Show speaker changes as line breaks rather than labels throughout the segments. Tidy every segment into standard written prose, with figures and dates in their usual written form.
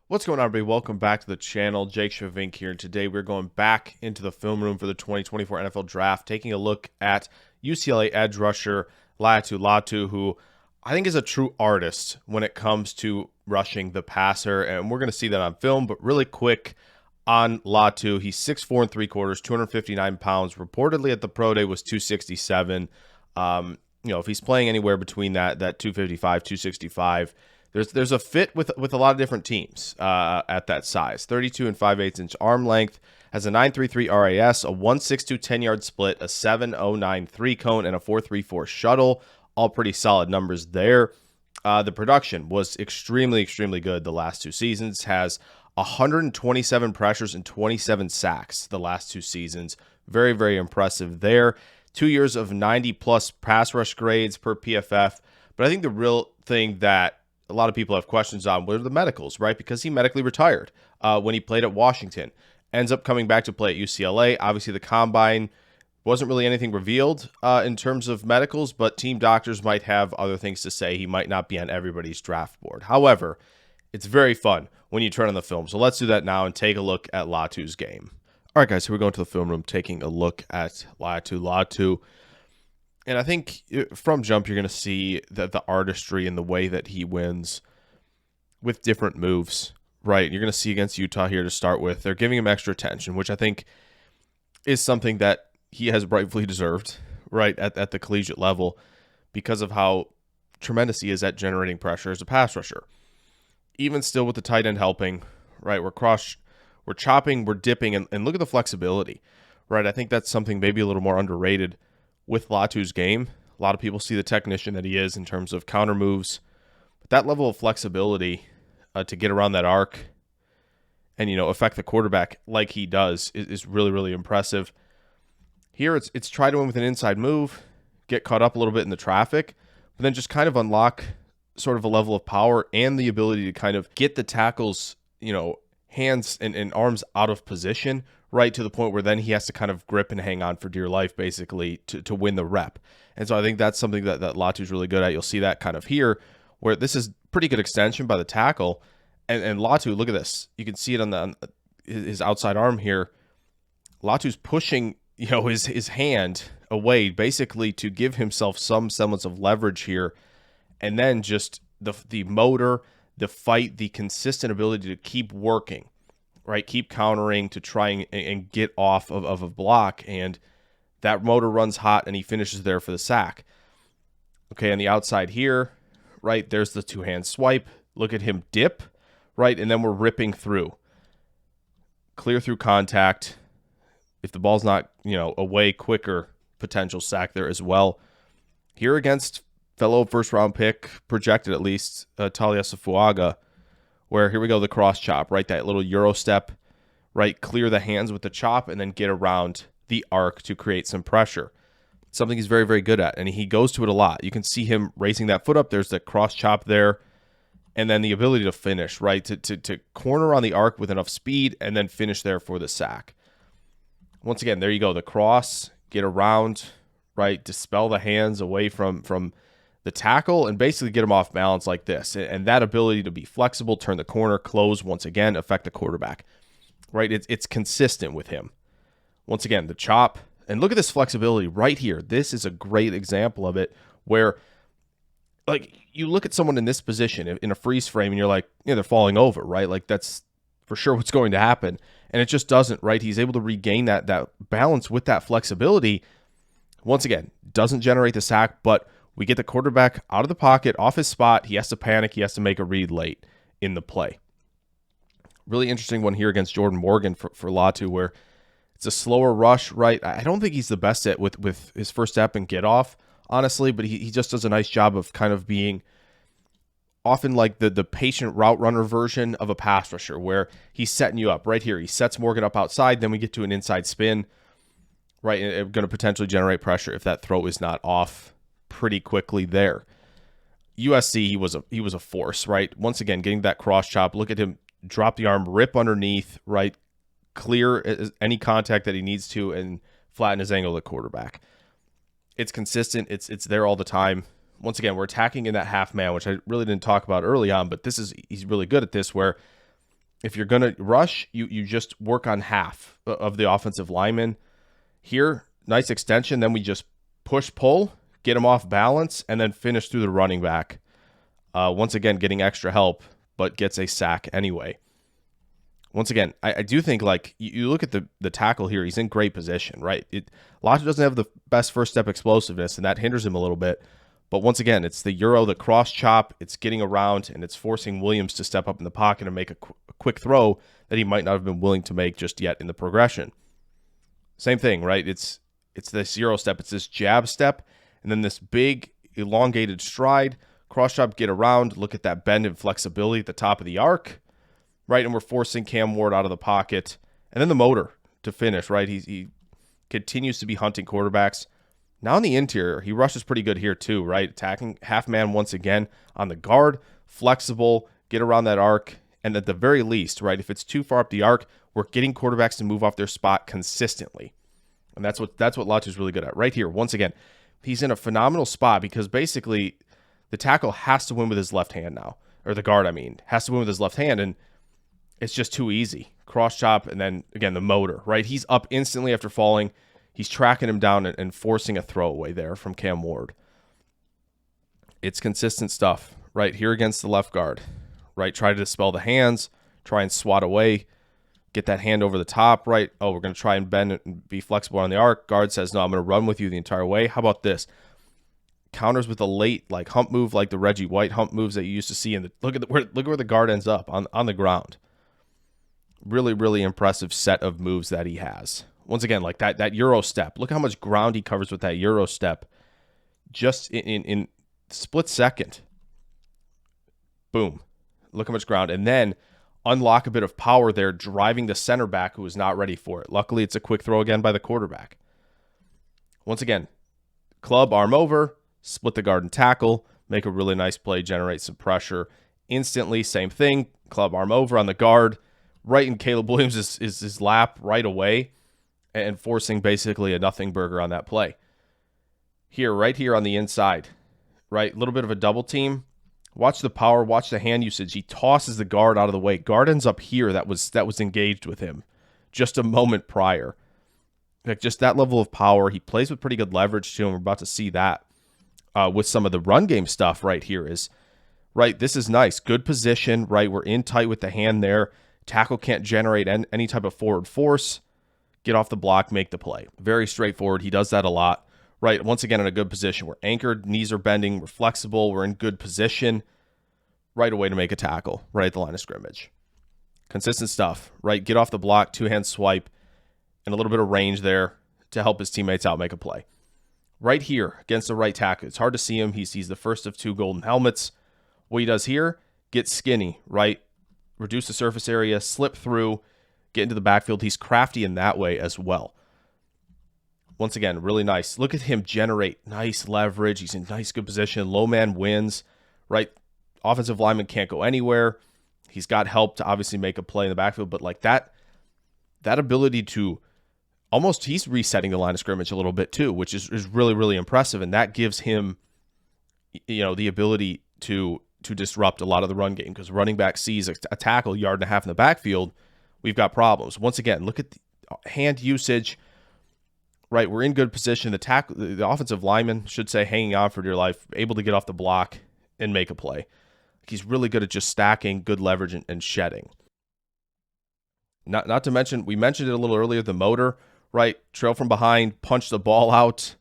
What's going on, everybody? Welcome back to the channel. Jake Shavink here, and today we're going back into the film room for the 2024 NFL Draft, taking a look at UCLA edge rusher Laiatu Latu, who I think is a true artist when it comes to rushing the passer, and we're going to see that on film. But really quick on Latu, he's 6'4" and 3/4, 259 pounds. Reportedly at the pro day was 267. If he's playing anywhere between that 255, 265. There's a fit with a lot of different teams at that size. 32 and 5/8 inch arm length, has a 9.33 RAS, a 1.62 10-yard split, a 7.09 3-cone, and a 4.34 shuttle. All pretty solid numbers there. The production was extremely good the last two seasons. Has 127 pressures and 27 sacks the last two seasons. Very impressive there. 2 years of 90+ pass rush grades per PFF. But I think the real thing that a lot of people have questions on were the medicals, right? Because he medically retired when he played at Washington. Ends up coming back to play at UCLA. Obviously, the combine wasn't really anything revealed in terms of medicals, but team doctors might have other things to say. He might not be on everybody's draft board. However, it's very fun when you turn on the film. So let's do that now and take a look at Latu's game. All right, guys, so we're going to the film room, taking a look at Laiatu Latu. And I think from jump, you're going to see that the artistry and the way that he wins with different moves, right? You're going to see against Utah here to start with. They're giving him extra attention, which I think is something that he has rightfully deserved, right, at the collegiate level because of how tremendous he is at generating pressure as a pass rusher. Even still with the tight end helping, right, we're chopping, we're dipping, and look at the flexibility, right? I think that's something maybe a little more underrated with Latu's game. A lot of people see the technician that he is in terms of counter moves, but that level of flexibility to get around that arc and affect the quarterback like he does is really impressive. Here it's try to win with an inside move, get caught up a little bit in the traffic, but then just kind of unlock sort of a level of power and the ability to kind of get the tackles, hands and arms out of position, right, to the point where then he has to kind of grip and hang on for dear life, basically, to win the rep. And so I think that's something that Latu's really good at. You'll see that kind of here, where this is pretty good extension by the tackle. And Latu, look at this. You can see it on his outside arm here. Latu's pushing, his hand away, basically to give himself some semblance of leverage here. And then just the motor, the fight, the consistent ability to keep working, right? Keep countering to try and get off of a block. And that motor runs hot and he finishes there for the sack. Okay, on the outside here, right, there's the two-hand swipe. Look at him dip, right? And then we're ripping through. Clear through contact. If the ball's not, away quicker, potential sack there as well. Here against fellow first-round pick, projected at least, Talia Safuaga, where here we go, the cross chop, right? That little Euro step, right? Clear the hands with the chop and then get around the arc to create some pressure. Something he's very good at, and he goes to it a lot. You can see him raising that foot up. There's the cross chop there, and then the ability to finish, right? To corner on the arc with enough speed and then finish there for the sack. Once again, there you go, the cross, get around, right? Dispel the hands away from the tackle and basically get him off balance like this. And that ability to be flexible, turn the corner, close once again, affect the quarterback, right? It's consistent with him. Once again, the chop. And look at this flexibility right here. This is a great example of it where, like, you look at someone in this position in a freeze frame and you're like, they're falling over, right? Like, that's for sure what's going to happen. And it just doesn't, right? He's able to regain that balance with that flexibility. Once again, doesn't generate the sack, but we get the quarterback out of the pocket, off his spot. He has to panic. He has to make a read late in the play. Really interesting one here against Jordan Morgan for Latu, where it's a slower rush, right? I don't think he's the best at with his first step and get off, honestly, but he just does a nice job of kind of being often like the patient route runner version of a pass rusher, where he's setting you up right here. He sets Morgan up outside, then we get to an inside spin, right? And it's going to potentially generate pressure if that throw is not off pretty quickly there. USC, he was a force, right? Once again, getting that cross chop. Look at him drop the arm, rip underneath, right? Clear any contact that he needs to and flatten his angle to the quarterback. It's consistent. It's there all the time. Once again, we're attacking in that half man, which I really didn't talk about early on, but he's really good at this, where If you're going to rush, you just work on half of the offensive lineman. Here, nice extension. Then we just push, pull, get him off balance, and then finish through the running back. Once again, getting extra help, but gets a sack anyway. Once again, I do think, like, you look at the tackle here, he's in great position, right? Latu doesn't have the best first step explosiveness, and that hinders him a little bit. But once again, it's the Euro, the cross chop, it's getting around, and it's forcing Williams to step up in the pocket and make a quick throw that he might not have been willing to make just yet in the progression. Same thing, right? It's this Euro step, it's this jab step, and then this big elongated stride, cross chop, get around, look at that bend and flexibility at the top of the arc, right? And we're forcing Cam Ward out of the pocket. And then the motor to finish, right? He continues to be hunting quarterbacks. Now in the interior, he rushes pretty good here too, right? Attacking half man once again on the guard, flexible, get around that arc. And at the very least, right, if it's too far up the arc, we're getting quarterbacks to move off their spot consistently. And that's what Latu's really good at. Right here, once again, he's in a phenomenal spot because basically the tackle has to win with his left hand now. Or the guard, has to win with his left hand. And it's just too easy. Cross chop, and then, again, the motor, right? He's up instantly after falling. He's tracking him down and forcing a throwaway there from Cam Ward. It's consistent stuff, right? Here against the left guard, right? Try to dispel the hands, try and swat away, get that hand over the top, right? Oh, we're going to try and bend it and be flexible on the arc. Guard says, no, I'm going to run with you the entire way. How about this? Counters with a late, like, hump move, like the Reggie White hump moves that you used to see. Look at where the guard ends up on the ground. Really, really impressive set of moves that he has. Once again, like that Euro step. Look how much ground he covers with that Euro step. Just in split second. Boom. Look how much ground. And then unlock a bit of power there, driving the center back who is not ready for it. Luckily, it's a quick throw again by the quarterback. Once again, club, arm over, split the guard and tackle, make a really nice play, generate some pressure. Instantly, same thing. Club, arm over on the guard. Right in Caleb Williams' is his lap right away, and forcing basically a nothing burger on that play. Here, right here on the inside, right? A little bit of a double team. Watch the power, watch the hand usage. He tosses the guard out of the way. Guard ends up here that was engaged with him just a moment prior. Like, just that level of power. He plays with pretty good leverage too, and we're about to see that with some of the run game stuff right here is, right, this is nice. Good position, right? We're in tight with the hand there. Tackle can't generate any type of forward force. Get off the block, make the play. Very straightforward. He does that a lot, right? Once again, in a good position. We're anchored, knees are bending, we're flexible, we're in good position. Right away to make a tackle, right at the line of scrimmage. Consistent stuff, right? Get off the block, two-hand swipe, and a little bit of range there to help his teammates out make a play. Right here against the right tackle. It's hard to see him. He's the first of two golden helmets. What he does here, get skinny, right? Reduce the surface area, slip through, get into the backfield. He's crafty in that way as well. Once again, really nice. Look at him generate nice leverage. He's in nice, good position. Low man wins, right? Offensive lineman can't go anywhere. He's got help to obviously make a play in the backfield, but like that ability to almost, he's resetting the line of scrimmage a little bit too, which is really, really impressive. And that gives him, the ability to disrupt a lot of the run game, because running back sees a tackle yard and a half in the backfield, we've got problems. Once again, look at the hand usage, right? We're in good position. The offensive lineman should say hanging on for dear life, able to get off the block and make a play. He's really good at just stacking, good leverage and shedding. Not to mention, we mentioned it a little earlier, the motor, right? Trail from behind, punch the ball out.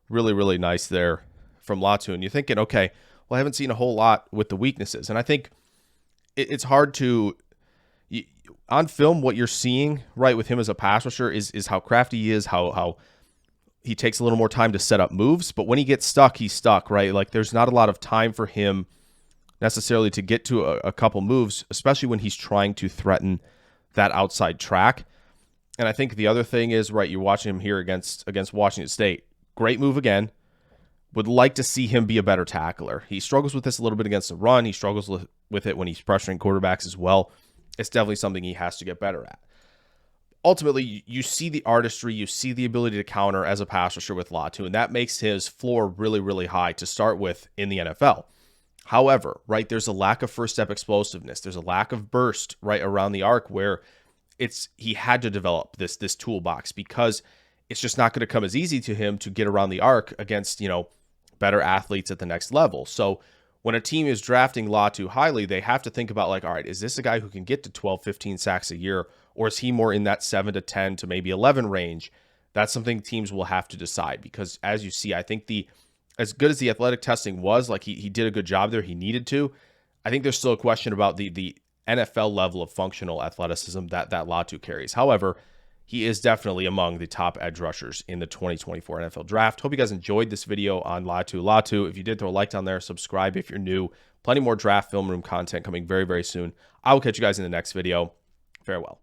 Really, really nice there from Latu. And you're thinking, okay, well, I haven't seen a whole lot with the weaknesses. And I think it's hard to, on film, what you're seeing, right, with him as a pass rusher is how crafty he is, how he takes a little more time to set up moves. But when he gets stuck, he's stuck, right? Like, there's not a lot of time for him necessarily to get to a couple moves, especially when he's trying to threaten that outside track. And I think the other thing is, right, you're watching him here against Washington State. Great move again. Would like to see him be a better tackler. He struggles with this a little bit against the run. He struggles with it when he's pressuring quarterbacks as well. It's definitely something he has to get better at. Ultimately, you see the artistry, you see the ability to counter as a pass rusher with Latu, and that makes his floor really, really high to start with in the NFL. However, right, there's a lack of first step explosiveness. There's a lack of burst right around the arc where he had to develop this toolbox because it's just not going to come as easy to him to get around the arc against, better athletes at the next level. So when a team is drafting Latu highly, they have to think about like, all right, is this a guy who can get to 12, 15 sacks a year, or is he more in that 7 to 10 to maybe 11 range? That's something teams will have to decide because as you see, I think as good as the athletic testing was, like he did a good job there, he needed to. I think there's still a question about the NFL level of functional athleticism that Latu carries. However, he is definitely among the top edge rushers in the 2024 NFL Draft. Hope you guys enjoyed this video on Laiatu Latu. If you did, throw a like down there, subscribe if you're new. Plenty more draft film room content coming very, very soon. I will catch you guys in the next video. Farewell.